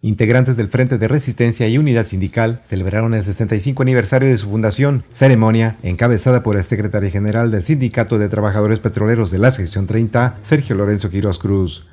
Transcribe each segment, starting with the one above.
Integrantes del Frente de Resistencia y Unidad Sindical celebraron el 65 aniversario de su fundación, ceremonia encabezada por el secretario general del Sindicato de Trabajadores Petroleros de la Sección 30, Sergio Lorenzo Quirós Cruz.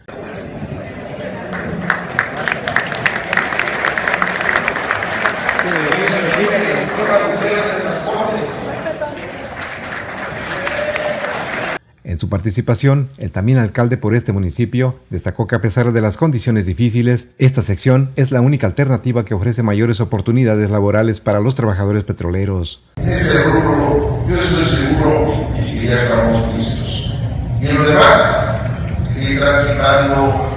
En su participación, el también alcalde por este municipio destacó que a pesar de las condiciones difíciles, esta sección es la única alternativa que ofrece mayores oportunidades laborales para los trabajadores petroleros. En ese rubro, yo estoy seguro que ya estamos listos. Y en lo demás, seguir transitando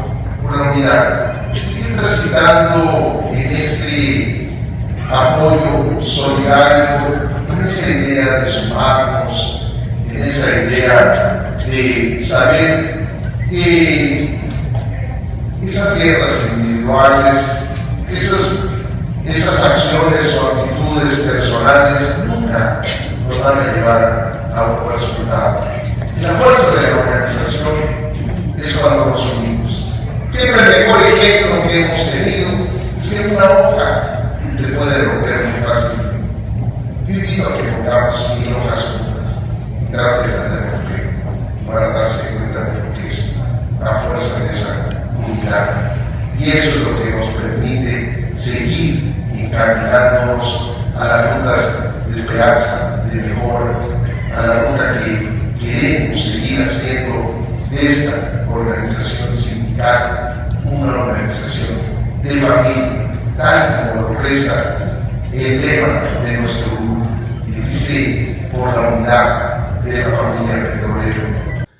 por la unidad, seguir transitando en ese apoyo solidario, en esa idea de sumarnos, en esa idea de saber que esas guerras individuales, esas acciones o actitudes personales nunca nos van a llevar a un buen resultado. La fuerza de la organización es cuando nos unimos. Siempre el mejor ejemplo que hemos tenido es que una hoja se puede romper muy fácilmente. Yo invito a que pongamos 1000 hojas juntas y trátenlas de romper para darse cuenta de lo que es la fuerza de esa unidad. Y eso es lo que nos permite seguir encaminándonos a las rutas de esperanza, de mejora, a la ruta que queremos seguir haciendo de esta organización sindical una organización de familia, tal como lo reza el lema de nuestro grupo, que dice: por la unidad de la familia petrolera.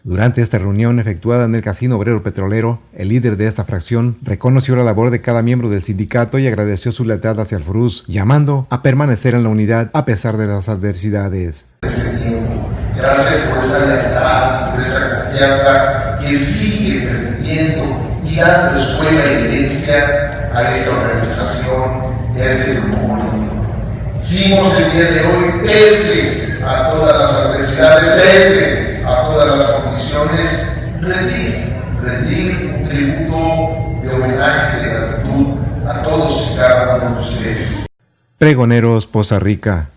Durante esta reunión efectuada en el Casino Obrero Petrolero, el líder de esta fracción reconoció la labor de cada miembro del sindicato y agradeció su lealtad hacia el FRUS, llamando a permanecer en la unidad a pesar de las adversidades. Gracias por esa lealtad, por esa confianza que sigue permitiendo y dando escuela y herencia a esta organización y a este grupo político. Hicimos el día de hoy, pese a todas las adversidades, pese a todas las condiciones, rendir un tributo de homenaje, de gratitud a todos y cada uno de ustedes. Pregoneros, Poza Rica.